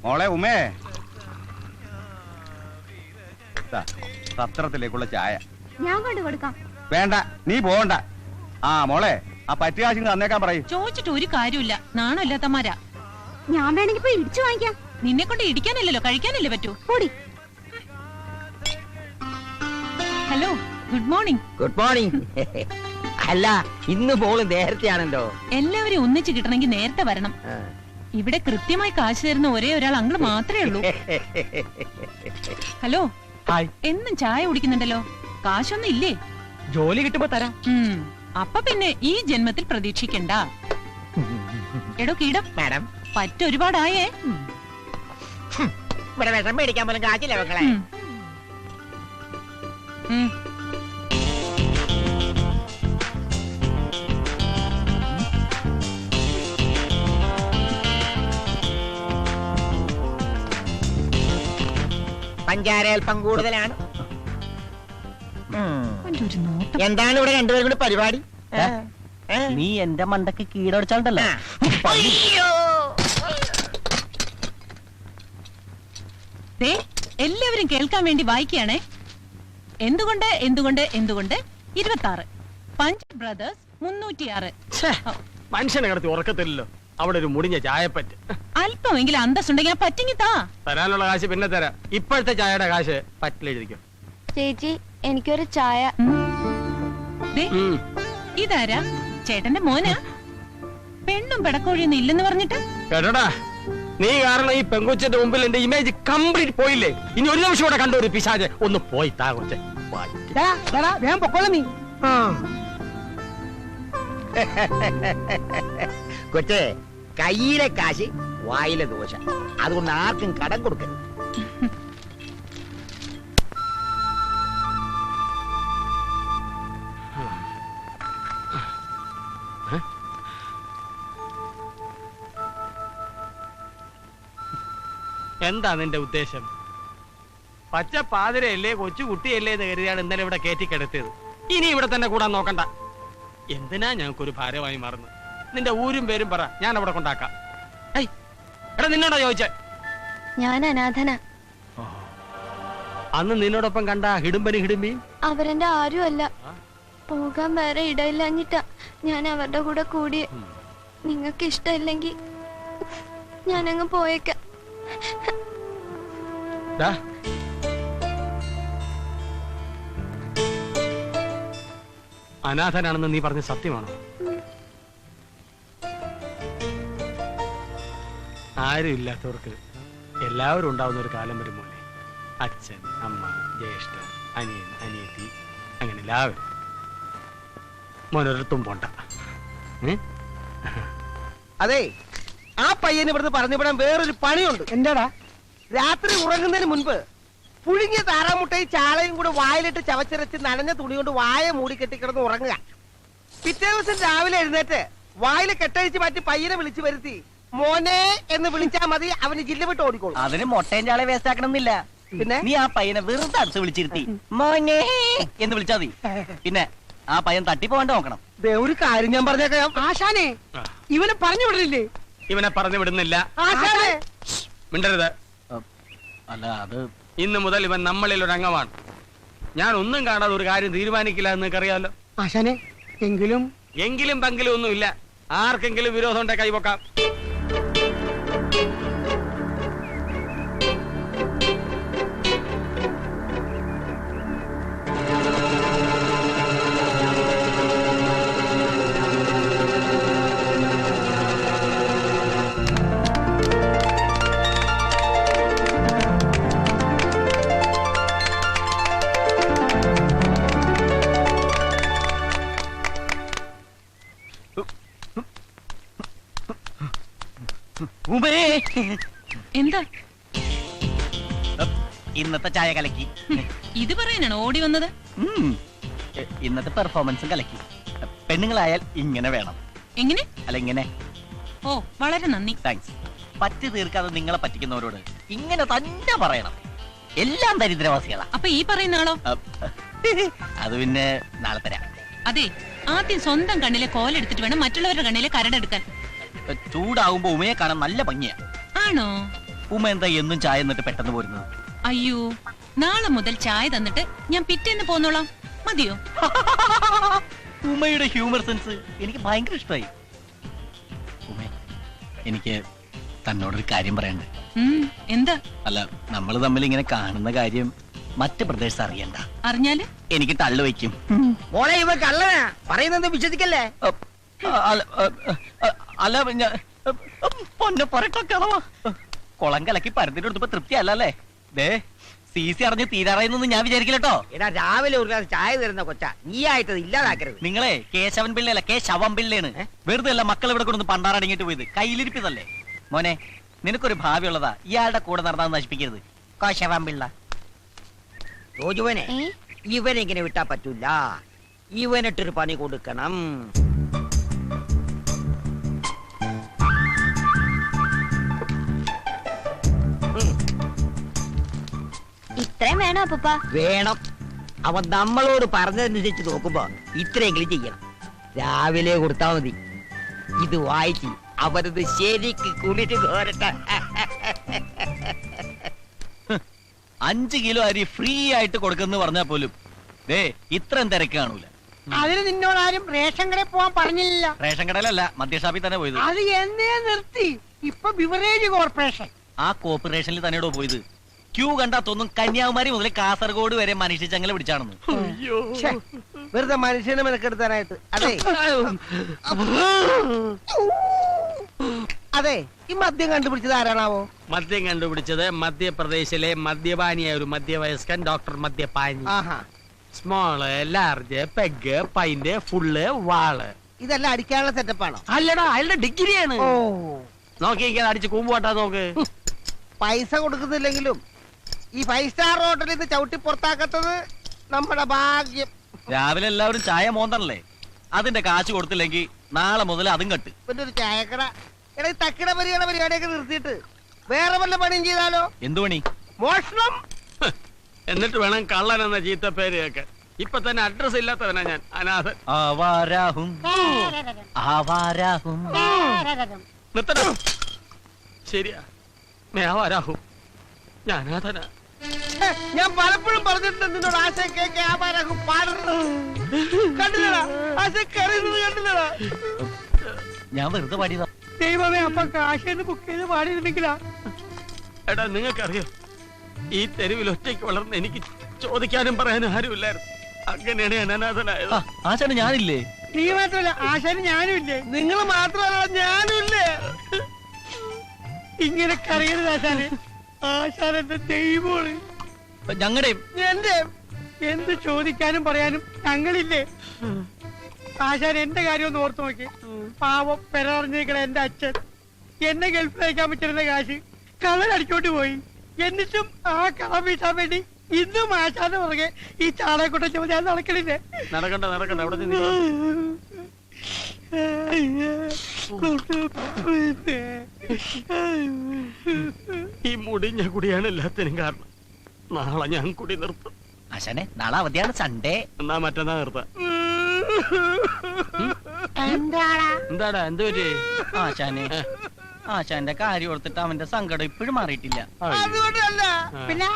മോളെ ഉമേ, സത്രത്തിലേക്കുള്ള ചായ ഞാൻ കൊണ്ട് കൊടുക്കാം. വേണ്ട, നീ പോകണ്ട. ആ മോളെ, ആ പറ്റുകാശിങ് തന്നേക്കാൻ പറയും. ചോദിച്ചിട്ട് ഒരു കാര്യമില്ല, നാണോ ഇല്ലാത്തമാരാ. ഞാൻ വേണമെങ്കിൽ പോയി ഇടിച്ചു വാങ്ങിക്കാം. നിന്നെ കൊണ്ട് ഇടിക്കാനല്ലോ കഴിക്കാനല്ലേ പറ്റൂ. കൂടി. Hello, good morning. Good morning. അല്ല, ഇന്ന് മോള് നേരത്തെയാണല്ലോ. എല്ലാവരും ഒന്നിച്ച് കിട്ടണമെങ്കിൽ നേരത്തെ വരണം. ഇവിടെ കൃത്യമായി കാശ് തരുന്ന ഒരേ ഒരാൾ അങ്ങള് മാത്രമേ ഉള്ളൂ. ഹലോ, എന്നും ചായ കുടിക്കുന്നുണ്ടല്ലോ, കാശൊന്നും ഇല്ലേ? ജോലി കിട്ടുമ്പോ തരാം. അപ്പൊ പിന്നെ ഈ ജന്മത്തിൽ പ്രതീക്ഷിക്കണ്ട. എടോ കീടം, മാഡം പറ്റൊരുപാടായേ. ഇവിടെ വിഷം മേടിക്കാൻ പോലും കാശില്ല മക്കളെ. പഞ്ചാര അല്പം കൂടുതലാണ്. എന്താണ് ഇവിടെ രണ്ടുപേരും കൂടി പരിപാടി? നീ എന്റെ മണ്ടക്ക് കീടടിച്ചാണ്ടല്ലോ. എല്ലാവരും കേൾക്കാൻ വേണ്ടി വായിക്കുകയാണേ. എന്തുകൊണ്ട് എന്തുകൊണ്ട് എന്തുകൊണ്ട് 26 പഞ്ച് ബ്രദേഴ്സ് 306. മനുഷ്യനെ കിടത്തി ഉറക്കത്തില്ലല്ലോ. അവിടെ ഒരു മുടിഞ്ഞ ചായപ്പറ്റ്. അല്പമെങ്കിലും അന്തസ്സുണ്ടെങ്കിൽ ആ പറ്റിങ്ങിത്താ. തരാനുള്ള കാശ് പിന്നെ തരാം. ഇപ്പോഴത്തെ ചായയുടെ കാശ് പറ്റിലെഴുതിക്കും. ചേച്ചി, എനിക്കൊരു ചായ. ഇതാരാ? ചേട്ടന്റെ മോനാ? പെണ്ണും പെടക്കോഴിയൊന്നും ഇല്ലെന്ന് പറഞ്ഞിട്ട് കേട്ടോടാ, നീ കാരണം ഈ പെങ്കൊച്ചിന്റെ മുമ്പിൽ എന്റെ ഇമേജ് കംപ്ലീറ്റ് പോയില്ലേ. ഇനി ഒരു നിമിഷം കൂടെ കണ്ട ഒരു പിശാച് ഒന്ന് പോയി താ കൊച്ചെ. വേഗം പൊക്കോളൂ നീ. കൊച്ചേ, കയ്യിലെ കാശ് വായിലെ ദോശ. അതുകൊണ്ട് ആർക്കും കടം കൊടുക്കരുത്. എന്താ നിന്റെ ഉദ്ദേശം? പച്ച പാതിരയല്ലേ, കൊച്ചു കുട്ടിയല്ലേ എന്ന് കരുതിയാണ് ഇന്നലെ ഇവിടെ കയറ്റിക്കെടുത്തിയത്. ഇനി ഇവിടെ തന്നെ കൂടാൻ നോക്കണ്ട. എന്തിനാ ഞങ്ങൾക്കൊരു ഭാരമായി മാറുന്നത്? നിന്റെ ഊരും പേരും പറ, ഞാൻ അവിടെ കൊണ്ടാക്കാം. എടാ, നിന്നോടാ ചോദിച്ചേ? ഞാൻ അനാഥന. അന്ന് നിന്നോടൊപ്പം കണ്ട ഹിടുമ്പനി ഹിടുമ്പി അവരെന്റെ ആരുമല്ല. പോകാൻ വേറെ ഇടയില്ലഞ്ഞിട്ടാ ഞാൻ അവരുടെ കൂടെ കൂടി. നിങ്ങൾക്ക് ഇഷ്ടമില്ലെങ്കിൽ ഞാനങ്ങ് പോയേക്കാം. അനാഥനാണെന്ന് നീ പറഞ്ഞ സത്യമാണോ? ആരും ഇല്ലാത്തവർക്ക് എല്ലാവരും ഉണ്ടാവുന്ന ഒരു കാലം വരും മോനെ. അച്ഛൻ, അമ്മ, ജ്യേഷ്ഠൻ, അനിയൻ, അനിയത്തി, അങ്ങനെ എല്ലാവരും. മോനൊരിടത്തും പോണ്ട. അതെ, ആ പയ്യന് ഇവിടുന്ന് പറഞ്ഞുവിടാൻ വേറൊരു പണിയുണ്ട്. എന്താടാ? രാത്രി ഉറങ്ങുന്നതിന് മുൻപ് പുഴുങ്ങിയ താറാമുട്ടയും ചാളയും കൂടെ വായിലിട്ട് ചവച്ചിരച്ച് നനഞ്ഞ തുണി കൊണ്ട് വായ മൂടി കെട്ടിക്കിടന്ന് ഉറങ്ങുക. പിറ്റേ ദിവസം രാവിലെ എഴുന്നേറ്റ് വായിൽ കെട്ടഴിച്ച് മാറ്റി പയ്യനെ വിളിച്ചു വരുത്തി മോനെ എന്ന് വിളിച്ചാ മതി. അവന് ജില്ല വിട്ട് ഓടിക്കോളും. അതിന് മുട്ടയും ചാളെ വേസ്റ്റ് ആക്കണമെന്നില്ല. പിന്നെ നീ ആ പയ്യനെ വെറുതെ അടുത്ത് വിളിച്ചിരുത്തി മോനെ എന്ന് വിളിച്ചാ മതി. പിന്നെ ആ പയ്യൻ തട്ടിപ്പോവാണ്ട് നോക്കണം. ഒരു കാര്യം ഞാൻ പറഞ്ഞേക്കാം. ആശാനെ, ഇവനെ പറഞ്ഞു വിടലില്ലേ? ഇവനെ പറഞ്ഞു വിടുന്നില്ല. ആശാനെ, മിണ്ടരുത്. അല്ല, അത് ഇന്ന് മുതൽ ഇവൻ നമ്മളിൽ ഒരു അംഗമാണ്. ഞാൻ ഒന്നും കാണാതെ ഒരു കാര്യം തീരുമാനിക്കില്ല എന്ന് നിനക്കറിയാലോ. ആശാനെ, എങ്കിലും പങ്കിലും ഒന്നുമില്ല. ആർക്കെങ്കിലും വിരോധം ഉണ്ടെ കൈവക്കാം. എന്താ ഇന്നത്തെ ചായ കലക്കി. ഇത് പറയാനാണ് ഓടി വന്നത്? ഇന്നത്തെ പെർഫോമൻസും കലക്കി. പെണ്ണുങ്ങളായാൽ ഇങ്ങനെ വേണം. എങ്ങനെ? അല്ല, ഇങ്ങനെ. ഓ, വളരെ നന്ദി. താങ്ക്സ്. പറ്റി തീർക്കാതെ നിങ്ങളെ പറ്റിക്കുന്നവരോട് ഇങ്ങനെ തന്നെ പറയണം. എല്ലാം ദരിദ്രവാസികളാ. അപ്പൊ ഈ പറയുന്ന ആളോ? അത് പിന്നെ നാളെ തരാം. അതെ, ആദ്യം സ്വന്തം കണ്ണിലെ കോലെടുത്തിട്ട് വേണം മറ്റുള്ളവരുടെ കണ്ണിലെ കരടെടുക്കാൻ. ചൂടാവുമ്പോ ഉമയെ കാണാൻ നല്ല ഭംഗിയാ. ആണോ? ഉമ്മ എന്താ എന്നും ചായ എന്നിട്ട് പെട്ടെന്ന് പോരുന്നത്? അയ്യോ, നാളെ മുതൽ ചായ തന്നിട്ട് ഞാൻ പിറ്റേന്ന് പോന്നോളാം. മതിയോ? ഉമ്മയുടെ ഹ്യൂമർ സെൻസ് എനിക്ക് ഭയങ്കര ഇഷ്ടമായി. ഉമ്മ, എനിക്ക് തന്നോടൊരു കാര്യം പറയണ്ട്. എന്താ? അല്ല, നമ്മൾ തമ്മിൽ ഇങ്ങനെ കാണുന്ന കാര്യം മറ്റ് പ്രദേശത്ത് അറിയണ്ട. അറിഞ്ഞാല് എനിക്ക് തള്ളു വയ്ക്കും. മോളെ ഇവ കള്ളനാ, പറയുന്നത് വിശ്വസിക്കല്ലേ. അല്ല പൊന്നെ പറയട്ടൊക്കെളവാ. കുളം കലക്കി പരത്തിട്ട് കൊടുത്തപ്പോ തൃപ്തി അല്ലല്ലേ? ദേ CC അറിഞ്ഞ് തീരാറായെന്നൊന്നും ഞാൻ വിചാരിക്കില്ലട്ടോ. എടാ, രാവിലെ ഒരു ഗ്ലാസ് ചായ തരുന്ന കൊച്ച നീ ആയിട്ട് ഇല്ലാതാക്കരുത്. നിങ്ങളെ കേശവൻ പിള്ളയല്ല, ശവം പിള്ളയാണ്. വെറുതെ അല്ല മക്കൾ ഇവിടെ കൊണ്ടൊന്ന് പണ്ടാറടങ്ങിട്ട് പോയത്, കയ്യിലിരിപ്പിതല്ലേ. മോനെ, നിനക്കൊരു ഭാവി ഉള്ളതാ, ഇയാളുടെ കൂടെ നടന്നാ നശിപ്പിക്കരുത്. കേശവൻ പിള്ള ജോജുവനെ ഇവനെങ്ങനെ വിട്ടാ പറ്റൂല, ഇവനിട്ടൊരു പണി കൊടുക്കണം. ഇത്രയും വേണോ അപ്പൂപ്പ? വേണം. അവൻ നമ്മളോട് പറഞ്ഞതനുസരിച്ച് നോക്കുമ്പോ ഇത്രയെങ്കിലും ചെയ്യണം. രാവിലെ കൊടുത്താ മതി. ഇത് വായിച്ച് അവരത് ശരിക്ക് കുളിച്ച് കോരട്ടെ. 5 കിലോ അരി ഫ്രീ ആയിട്ട് കൊടുക്കുന്നു പറഞ്ഞാ പോലും ദേ ഇത്രയും തിരക്ക് കാണൂല. അതിന് നിന്നോട് ആരും റേഷൻ കടയിൽ പോവാൻ പറഞ്ഞില്ല. റേഷൻ കടയിലല്ല, മദ്യഷാപ്പിൽ തന്നെ പോയത്. അത് എന്നേ നിർത്തി. ഇപ്പൊ ബിവറേജ് കോർപ്പറേഷൻ. ആ കോർപ്പറേഷനിൽ തന്നെയോടോ പോയത്. ക്യൂ കണ്ടാ തോന്നും കന്യാകുമാരി മുതൽ കാസർഗോഡ് വരെ മനുഷ്യ ചങ്ങല പിടിച്ചാണെന്ന്. ഛെ, വെറുതെ മനുഷ്യനെ മെനക്കെടുത്താനായിട്ട്. അതെ അതെ, ഈ മദ്യം കണ്ടുപിടിച്ചത് ആരാണാവോ? മദ്യം കണ്ടുപിടിച്ചത് മധ്യപ്രദേശിലെ മദ്യപാനിയായ ഒരു മധ്യവയസ്കൻ ഡോക്ടർ മദ്യപാനി. ആഹാ, small, large, peg, pint, full, വാള്. ഇതെല്ലാം അടിക്കാനുള്ള സെറ്റപ്പാണോ? അല്ലടാ, അയാളുടെ ഡിഗ്രിയാണ്. ഓ, നോക്കിയിരിക്കാൻ അടിച്ച് കൂമ്പുവാട്ടാ നോക്ക്. പൈസ കൊടുക്കുന്നില്ലെങ്കിലും ഈ 5 സ്റ്റാർ ഹോട്ടലിൽ നിന്ന് ചവിട്ടി പുറത്താക്കത്തത് നമ്മുടെ ഭാഗ്യം. രാവിലെ എല്ലാവരും ചായ മോന്തണല്ലേ, അതിന്റെ കാശ് കൊടുത്തില്ലെങ്കിൽ നാളെ മുതൽ അതും കട്ട്. പിന്നെ ഒരു ചായക്കട, എടാ, ഈ തക്കിട പരിപാടിയൊക്കെ നിർത്തിയിട്ട് വേറെ വല്ല പണിയും ചെയ്താലോ? എന്തു പണി? മോഷണം. എന്നിട്ട് വേണം കള്ളൻ എന്ന ചീത്ത പേര് കേൾക്കാൻ. ഇപ്പൊ തന്നെ അഡ്രസ് ഇല്ലാത്തവനാ ഞാൻ, അനാഥൻ. ആവാരാഹും ആവാരാഹും. നിർത്തണം. ശരിയാ, മേവാരാഹും. ഞാൻ അനാഥനാ. ഛെ, ഞാൻ പലപ്പോഴും പറഞ്ഞിട്ടുണ്ട് നിന്നോട് ആശ കേക്ക് ആവാരാഹും പാടരുത്. കണ്ടില്ലടാ, ആശ കരയുന്നത് കണ്ടില്ലടാ. ഞാൻ വെറുതെ പാടിയതാ. ദൈവമേ, അപ്പൊ കാശേന്ന് ബുക്ക് ചെയ്ത് പാടിയിരുന്നെങ്കിലാ. എടാ, നിങ്ങൾക്കറിയോ, ഈ തെരുവിൽ ഒറ്റയ്ക്ക് വളർന്ന് എനിക്ക് ചോദിക്കാനും പറയാനും ആരുമില്ലായിരുന്നു. അങ്ങനെയാണ് ഞാൻ അനാഥനായത്. ആശാന് ഞാനില്ലേ? നീ മാത്രല്ല, ആശാന് ഞാനും ഇല്ലേ? നിങ്ങൾ മാത്രമല്ല, ഞാനും ഇല്ലേ? ഇങ്ങനെ കരയരുത് ആശാന്. ആശാൻ എന്റെ ദൈവമാണ്. ഞങ്ങളുടെയും എന്റെ എന്ത് ചോദിക്കാനും പറയാനും ഞങ്ങളില്ലേ? ആശാൻ എന്റെ കാര്യം ഒന്ന് ഓർത്തു നോക്കി. പാവം പെരറിഞ്ഞിരിക്കണ എന്റെ അച്ഛൻ എന്നെ ഗൾഫിൽ അയക്കാൻ പറ്റുന്ന കാശ് കള്ളനടിച്ചോണ്ട് പോയി. എന്നിട്ടും ആ കളം വീട്ടാൻ വേണ്ടി ഇന്നും ആശാന്റെ പുറകെ ഈ ചാളയെക്കൊണ്ട ചുമ ഞാൻ നടക്കണില്ലേ? നടക്കണ്ട നടക്കണ്ട, അവിടെ നിന്ന് ഈ മുടിഞ്ഞ കുടിയാണ് എല്ലാത്തിനും കാരണം. നാളെ ഞാൻ കുടി നിർത്തും. ആശാനെ, നാളെ അവധിയാണ്, സൺഡേ. എന്നാ മറ്റന്നാ നിർത്താം. എന്താടാ? എന്താടാ, എന്ത് പറ്റി? ആശാനെ, ആശാന്റെ കാര്യം ഓർത്തിട്ട് അവന്റെ സങ്കടം ഇപ്പോഴും മാറിയിട്ടില്ല. അതുകൊണ്ടല്ല, പിന്നെ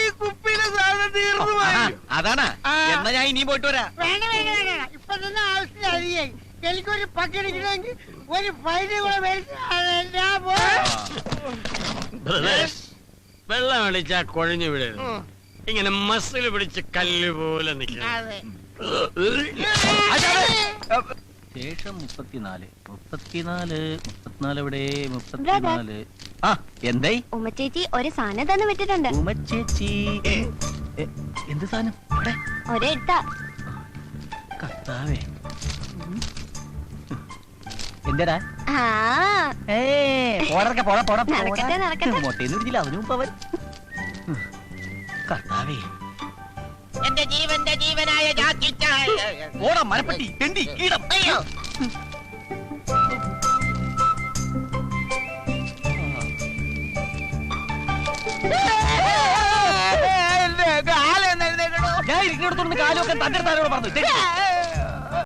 ഈ കുപ്പിയിലെ സാധനം തീർന്നു പോയി. അതാണ്. എന്നാ ഞാൻ ഇനിയും പോയിട്ട് വരാം. വേണ്ട വേണ്ട വേണ്ട, ഇപ്പൊ തന്നെ ആവശ്യത്തിന് അധികമായി. എനിക്കൊരു പക്കെടുക്കണമെങ്കിൽ ഒരു ഫൈന് കൂടെ മേടിച്ച് ഞാൻ ബ്രദേഴ്സ്, വെള്ളം അടിച്ചാ കുഴഞ്ഞു വിടരുത്. ഇങ്ങനെ മസിൽ പിടിച്ച് കല്ല് പോലെ നിൽക്കണം. ശേഷം 34 എവിടെ? 34. ആ, എന്തായി? ഉമ്മച്ചേച്ചി ഒരു സാധനം തന്നെ വിട്ടിട്ടുണ്ട്. ഉമ്മച്ചേച്ചി. എന്ത് സാധനം? ഇവിടെ ഒരെഴുത്താ. കർത്താവേ, എന്തെടാ? ആ, നടക്കട്ടെ, നടക്കട്ടെ. മൊട്ടേന്ന് പിടിച്ചില്ല അവനും ഇപ്പൊ അവൻ. കർത്താവേ, എന്റെ ജീവന്റെ ജീവനായ ഓടാ മരപ്പട്ടി, തെണ്ടി, കീടം. ഞാൻ ഇരിക്കുന്നിടത്തോണ്ട് കാലൊക്കെ തന്റെ താരോട് പറഞ്ഞു.